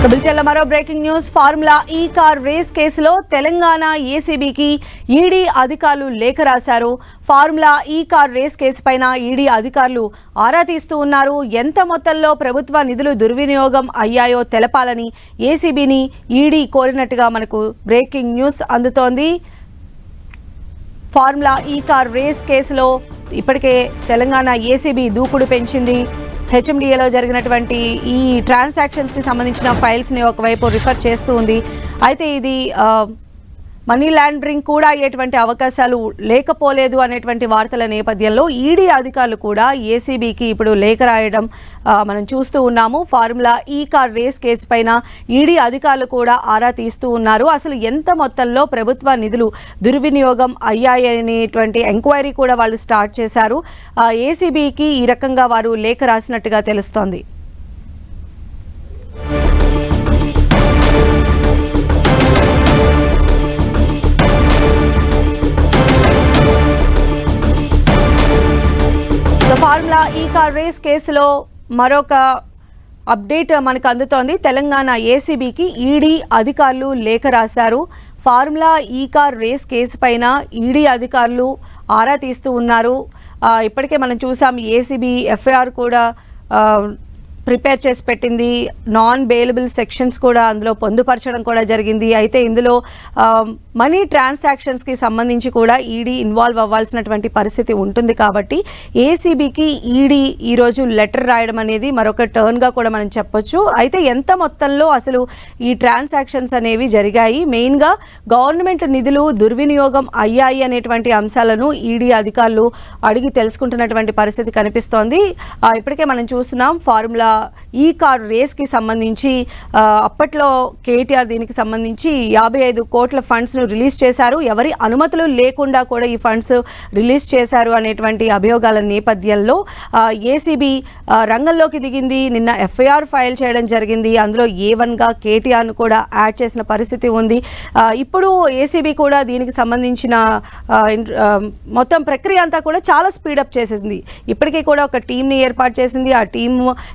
బులెటిన్లో మరో breaking news. Formula ఈ కార్ రేస్ కేసులో తెలంగాణ ఏసీబీకి ఈడీ అధికారులు లేఖ రాశారు. ఫార్ములా ఈ కార్ రేస్ కేసు పైన ఈడీ అధికారులు ఆరా తీస్తూ ఉన్నారు. ఎంత మొత్తంలో ప్రభుత్వ నిధులు దుర్వినియోగం అయ్యాయో తెలపాలని ఏసీబీని ఈడీ కోరినట్టుగా మనకు బ్రేకింగ్ న్యూస్ అందుతోంది. ఫార్ములా ఈ కార్ రేస్ కేసులో ఇప్పటికే తెలంగాణ ఏసీబీ దూకుడు పెంచింది. హెచ్ఎండిఏలో జరిగినటువంటి ఈ ట్రాన్సాక్షన్స్కి సంబంధించిన ఫైల్స్ని ఒకవైపు రిఫర్ చేస్తూ ఉంది. అయితే ఇది మనీ లాండరింగ్ కూడా అయ్యేటువంటి అవకాశాలు లేకపోలేదు అనేటువంటి వార్తల నేపథ్యంలో ఈడీ అధికారులు కూడా ఏసీబీకి ఇప్పుడు లేఖ రాయడం మనం చూస్తూ ఉన్నాము. ఫార్ములా ఈ కార్ రేస్ కేసు పైన ఈడీ అధికారులు కూడా ఆరా తీస్తూ ఉన్నారు. అసలు ఎంత మొత్తంలో ప్రభుత్వ నిధులు దుర్వినియోగం అయ్యాయనేటువంటి ఎంక్వైరీ కూడా వాళ్ళు స్టార్ట్ చేశారు. ఏసీబీకి ఈ రకంగా వారు లేఖ రాసినట్టుగా తెలుస్తోంది. ఫార్ములా ఈ కార్ రేస్ కేసులో మరొక అప్డేట్ మనకు అందుతోంది. తెలంగాణ ఏసీబీకి ఈడీ అధికారులు లేఖ రాశారు. ఫార్ములా ఈ కార్ రేస్ కేసు పైన ఈడీ అధికారులు ఆరా తీస్తూ ఉన్నారు. ఇప్పటికే మనం చూసాం ఏసీబీ ఎఫ్ఐఆర్ కూడా ప్రిపేర్ చేసి పెట్టింది. నాన్ బెయిలబుల్ సెక్షన్స్ కూడా అందులో పొందుపరచడం కూడా జరిగింది. అయితే ఇందులో మనీ ట్రాన్సాక్షన్స్కి సంబంధించి కూడా ఈడీ ఇన్వాల్వ్ అవ్వాల్సినటువంటి పరిస్థితి ఉంటుంది. కాబట్టి ఏసీబీకి ఈడీ ఈరోజు లెటర్ రాయడం అనేది మరొక టర్న్గా కూడా మనం చెప్పొచ్చు. అయితే ఎంత మొత్తంలో అసలు ఈ ట్రాన్సాక్షన్స్ అనేవి జరిగాయి, మెయిన్గా గవర్నమెంట్ నిధులు దుర్వినియోగం అయ్యాయి అనేటువంటి అంశాలను ఈడీ అధికారులు అడిగి తెలుసుకుంటున్నటువంటి పరిస్థితి కనిపిస్తోంది. ఇప్పటికే మనం చూస్తున్నాం ఫార్ములా ఈ కార్ రేస్కి సంబంధించి అప్పట్లో కేటీఆర్ దీనికి సంబంధించి 55 కోట్ల ఫండ్స్ను రిలీజ్ చేశారు. ఎవరి అనుమతులు లేకుండా కూడా ఈ ఫండ్స్ రిలీజ్ చేశారు అనేటువంటి అభియోగాల నేపథ్యంలో ఏసీబీ రంగంలోకి దిగింది. నిన్న ఎఫ్ఐఆర్ ఫైల్ చేయడం జరిగింది. అందులో A1గా కేటీఆర్ను కూడా యాడ్ చేసిన పరిస్థితి ఉంది. ఇప్పుడు ఏసీబీ కూడా దీనికి సంబంధించిన మొత్తం ప్రక్రియ అంతా కూడా చాలా స్పీడప్ చేసేసింది. ఇప్పటికీ కూడా ఒక టీంని ఏర్పాటు చేసింది. ఆ టీం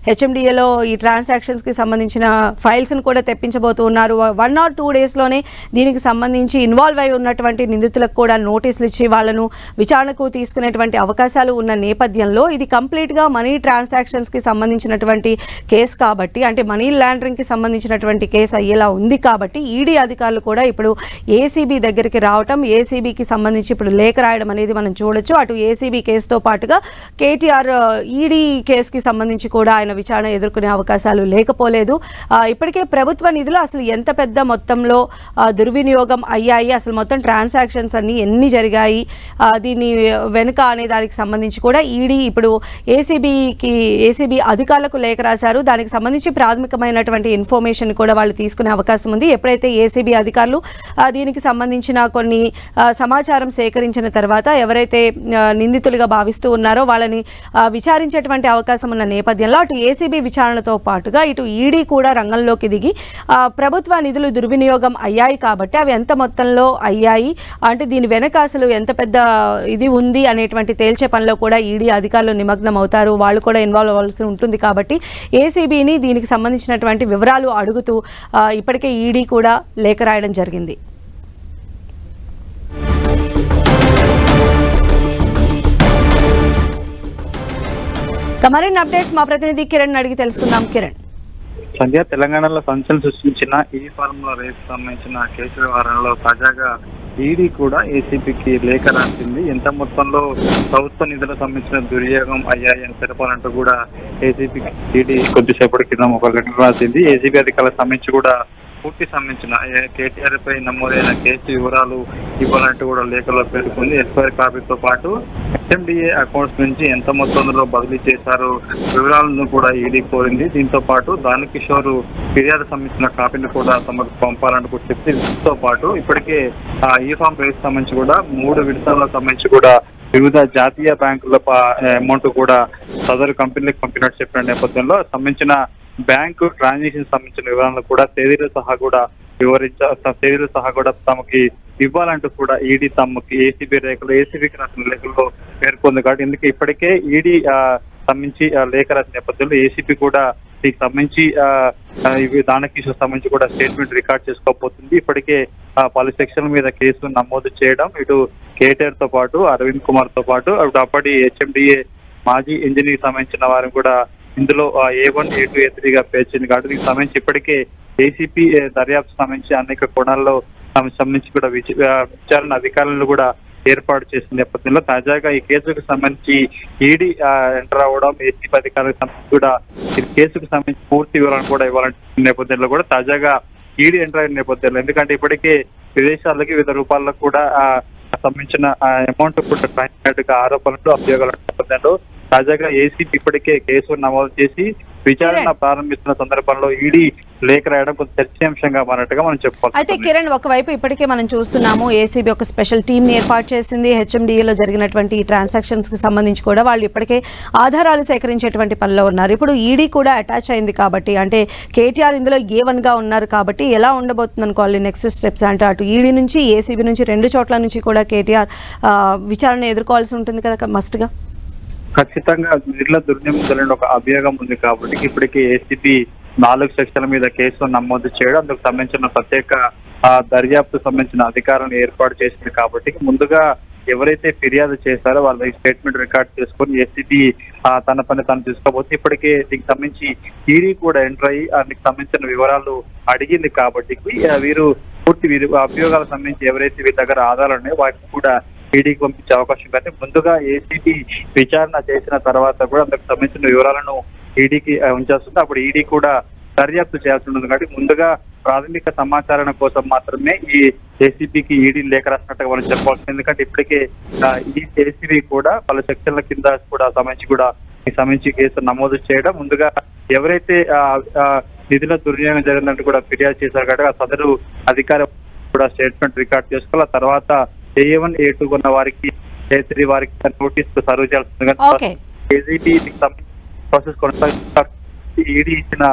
హెచ్ఎండిఏలో ఈ ట్రాన్సాక్షన్స్కి సంబంధించిన ఫైల్స్ను కూడా తెప్పించబోతూ ఉన్నారు. 1 or 2 డేస్లోనే దీనికి సంబంధించి ఇన్వాల్వ్ అయి ఉన్నటువంటి నిందితులకు కూడా నోటీసులు ఇచ్చి వాళ్ళను విచారణకు తీసుకునేటువంటి అవకాశాలు ఉన్న నేపథ్యంలో ఇది కంప్లీట్గా మనీ ట్రాన్సాక్షన్స్కి సంబంధించినటువంటి కేసు కాబట్టి, అంటే మనీ లాండరింగ్కి సంబంధించినటువంటి కేసు అయ్యేలా ఉంది కాబట్టి ఈడీ అధికారులు కూడా ఇప్పుడు ఏసీబీ దగ్గరికి రావటం, ఏసీబీకి సంబంధించి ఇప్పుడు లేఖ రాయడం అనేది మనం చూడొచ్చు. అటు ఏసీబీ కేసుతో పాటుగా కేటీఆర్ ఈడీ కేసుకి సంబంధించి కూడా ఆయన విచారణ ఎదుర్కొనే అవకాశాలు లేకపోలేదు. ఇప్పటికే ప్రభుత్వ నిధులు అసలు ఎంత పెద్ద మొత్తంలో దుర్వినియోగం అయ్యాయి, అసలు మొత్తం ట్రాన్సాక్షన్స్ అన్ని ఎన్ని జరిగాయి, దీని వెనుక అనే దానికి సంబంధించి కూడా ఈడీ ఇప్పుడు ఏసీబీ అధికారులకు లేఖ రాశారు. దానికి సంబంధించి ప్రాథమికమైనటువంటి ఇన్ఫర్మేషన్ కూడా వాళ్ళు తీసుకునే అవకాశం ఉంది. ఎప్పుడైతే ఏసీబీ అధికారులు దీనికి సంబంధించిన కొన్ని సమాచారం సేకరించిన తర్వాత ఎవరైతే నిందితులుగా భావిస్తూ ఉన్నారో వాళ్ళని విచారించేటువంటి అవకాశం ఉన్న నేపథ్యంలో అటు ఏసీబీ విచారణతో పాటుగా ఇటు ఈడీ కూడా రంగంలోకి దిగి ప్రభుత్వ నిధులు దుర్వినియోగం అయ్యాయి కాబట్టి అవి ఎంత మొత్తంలో అయ్యాయి, అంటే దీని వెనక అసలు ఎంత పెద్ద ఇది ఉంది అనేటువంటి తేల్చే పనిలో కూడా ఈడీ అధికారులు నిమగ్నం అవుతారు. వాళ్ళు కూడా ఇన్వాల్వ్ అవ్వాల్సి ఉంటుంది. కాబట్టి ఏసీబీని దీనికి సంబంధించినటువంటి వివరాలు అడుగుతూ ఇప్పటికే ఈడీ కూడా లేఖ రాయడం జరిగింది. మరిన్ని అప్డేట్స్ మా ప్రతినిధి కిరణ్ అడిగి తెలుసుకుందాం. కిరణ్, సంధ్య, తెలంగాణలో సంచలనం సృష్టించిన ఈ ఫార్ములా రేస్ సంబంధించిన కేసు వ్యవహారంలో తాజాగా ఈడీ కూడా ఏసీబీకి లేఖ రాసింది. ఎంత మొత్తంలో ప్రభుత్వ నిధులకు సంబంధించిన దుర్వినియోగం అయ్యాయి అని తెలపాలంటూ కూడా ఏసీబీకి ఈడీ కొద్దిసేపటి క్రితం ఒక లెటర్ రాసింది. ఏసీబీ అధికారులకు సంబంధించి కూడా పూర్తి సంబంధించిన కేటీఆర్ పై నమోదైన కేసు వివరాలు ఇవ్వాలంటూ కూడా లేఖలో పేర్కొంది. ఎఫ్ఐఆర్ కాపీతో పాటు హెచ్ఎండిఏ అకౌంట్స్ నుంచి ఎంత మొత్తంలో బదిలీ చేశారు వివరాలను కూడా ఈడీ కోరింది. దీంతో పాటు దానకిషోర్ ఫిర్యాదు సంబంధించిన కాపీని కూడా తమకు పంపాలంటూ కూడా చెప్పి, దీంతో పాటు ఇప్పటికే ఈ ఫామ్ రేస్ సంబంధించి కూడా 3 విడతలకు సంబంధించి కూడా వివిధ జాతీయ బ్యాంకుల అమౌంట్ కూడా సదరు కంపెనీలకు పంపినట్టు చెప్పిన నేపథ్యంలో సంబంధించిన బ్యాంకు ట్రాన్సాక్షన్ సంబంధించిన వివరాలను కూడా తేదీలు సహా కూడా తమకి ఇవ్వాలంటూ కూడా ఈడీ తమకి ఏసీబీకి రాసిన లేఖల్లో పేర్కొంది. కాబట్టి ఇందుకే ఇప్పటికే ఈడీ సంబంధించి లేఖ రాసిన నేపథ్యంలో ఏసీబీ కూడా దీనికి సంబంధించి ఇవి దానకిషోర్ సంబంధించి కూడా స్టేట్మెంట్ రికార్డ్ చేసుకోబోతుంది. ఇప్పటికే పలు సెక్షన్ల మీద కేసు నమోదు చేయడం, ఇటు కేటీఆర్ తో పాటు అరవింద్ కుమార్ తో పాటు అప్పటి హెచ్ఎండిఏ మాజీ ఇంజనీర్ సంబంధించిన వారిని కూడా ఇందులో A1, A2, A3గా పేర్చింది. కాబట్టి దీనికి సంబంధించి ఇప్పటికే ఏసీపీ దర్యాప్తు సంబంధించి అనేక కోణాల్లో సంబంధించి కూడా విచారణ అధికారులను కూడా ఏర్పాటు చేసిన నేపథ్యంలో తాజాగా ఈ కేసుకు సంబంధించి ఈడీ ఎంటర్ అవ్వడం, ఏసీపీ అధికారులకు సంబంధించి కూడా ఈ కేసుకు సంబంధించి పూర్తి వివరాలను కూడా ఇవ్వాలంటున్న నేపథ్యంలో కూడా తాజాగా ఈడీ ఎంటర్ అయిన నేపథ్యంలో, ఎందుకంటే ఇప్పటికే విదేశాలకి వివిధ రూపాల్లో కూడా సంబంధించిన అమౌంట్ కూడా అయినట్టుగా ఆరోపణలు, అభియోగాల నేపథ్యంలో తాజాగా ఏసీపీ ఇప్పటికే కేసు నమోదు చేసి విచారణ ప్రారంభిస్తున్న సందర్భంలో ఈడీ లేఖ రాయడం కొంత చర్చనీయాంశంగా మారినట్టుగా మనం చెప్పుకోవాలి. అయితే కిరణ్, ఒకవైపు ఇప్పటికే మనం చూస్తున్నాము ఏసీబీ ఒక స్పెషల్ టీమ్ ని ఏర్పాటు చేసింది. హెచ్ఎండిఏలో జరిగినటువంటి ఈ ట్రాన్సాక్షన్స్ కి సంబంధించి కూడా వాళ్ళు ఇప్పటికే ఆధారాలు సేకరించేటువంటి పనిలో ఉన్నారు. ఇప్పుడు ఈడీ కూడా అటాచ్ అయింది కాబట్టి, అంటే కేటీఆర్ ఇందులో A1 గా ఉన్నారు కాబట్టి ఎలా ఉండబోతుంది అనుకోవాలి నెక్స్ట్ స్టెప్స్? అంటే అటు ఈడీ నుంచి, ఏసీబీ నుంచి, రెండు చోట్ల నుంచి కూడా కేటీఆర్ విచారణ ఎదుర్కోవాల్సి ఉంటుంది కదా మస్ట్ గా. ఖచ్చితంగా నిధుల దుర్వినియోగం ఒక అభియోగం ఉంది కాబట్టి ఇప్పటికే ఏసీబీ 4 సెక్షన్ల మీద కేసు నమోదు చేయడం, అందుకు సంబంధించిన ప్రత్యేక దర్యాప్తు సంబంధించిన అధికారులను ఏర్పాటు చేసింది. కాబట్టి ముందుగా ఎవరైతే ఫిర్యాదు చేశారో వాళ్ళ స్టేట్మెంట్ రికార్డ్ చేసుకొని ఏసీబీ తన పని తను తీసుకోబోతే ఇప్పటికే దీనికి సంబంధించి ఈడీ కూడా ఎంటర్ అయ్యి అందుకు సంబంధించిన వివరాలు అడిగింది. కాబట్టి వీరు పూర్తి అభియోగాలకు సంబంధించి ఎవరైతే వీరి దగ్గర ఆధారాలు ఉన్నాయో వాటిని కూడా ఈడీకి పంపించే అవకాశం. కానీ ముందుగా ఏసీబీ విచారణ చేసిన తర్వాత కూడా అందుకు సంబంధించిన వివరాలను ఈడీకి ఉంచాల్సింది. అప్పుడు ఈడీ కూడా దర్యాప్తు చేయాల్సి ఉంటుంది. కాబట్టి ముందుగా ప్రాథమిక సమాచారం కోసం మాత్రమే ఈ ఏసీబీకి ఈడీ లేఖ రాసినట్టుగా మనం చెప్పాల్సింది. ఎందుకంటే ఇప్పటికే ఈ ఏసీబీ కూడా పలు సెక్షన్ల కింద కూడా సంబంధించి కేసు నమోదు చేయడం, ముందుగా ఎవరైతే నిధుల దుర్వినియోగం జరిగిందంటూ కూడా ఫిర్యాదు చేశారు కాబట్టి ఆ సదరు అధికారి కూడా స్టేట్మెంట్ రికార్డ్ చేసుకోవాలి. ఆ తర్వాత A1, A2 ఉన్న వారికి, A3 వారికి నోటీస్ సర్వ్ చేయాల్సింది. ఏసీబీ ప్రాసెస్ కొనసాగి ఈడీ ఇచ్చిన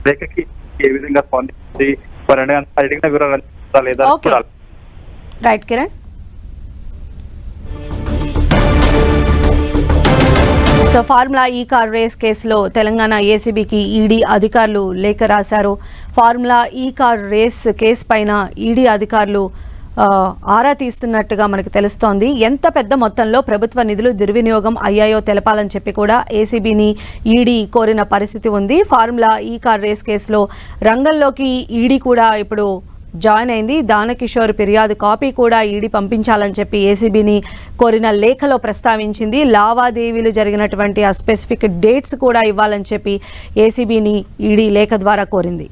లేఖకి ఏ విధంగా స్పందించి వారు అడిగిన వివరాలు లేదా చూడాలి. రైట్ కిరణ్. సో ఫార్ములా ఈ కార్ రేస్ కేసులో తెలంగాణ ఏసీబీకి ఈడీ అధికారులు లేఖ రాశారు. ఫార్ములా ఈ కార్ రేస్ కేసు పైన ఈడీ అధికారులు ఆరా తీస్తున్నట్టుగా మనకు తెలుస్తోంది. ఎంత పెద్ద మొత్తంలో ప్రభుత్వ నిధులు దుర్వినియోగం అయ్యాయో తెలపాలని చెప్పి కూడా ఏసీబీని ఈడీ కోరిన పరిస్థితి ఉంది. ఫార్ములా ఈ కార్ రేస్ కేసులో రంగంలోకి ఈడీ కూడా ఇప్పుడు జాయిన్ అయింది. దానకిషోర్ ఫిర్యాదు కాపీ కూడా ఈడీ పంపించాలని చెప్పి ఏసీబీని కోరిన లేఖలో ప్రస్తావించింది. లావాదేవీలు జరిగినటువంటి ఆ స్పెసిఫిక్ డేట్స్ కూడా ఇవ్వాలని చెప్పి ఏసీబీని ఈడీ లేఖ ద్వారా కోరింది.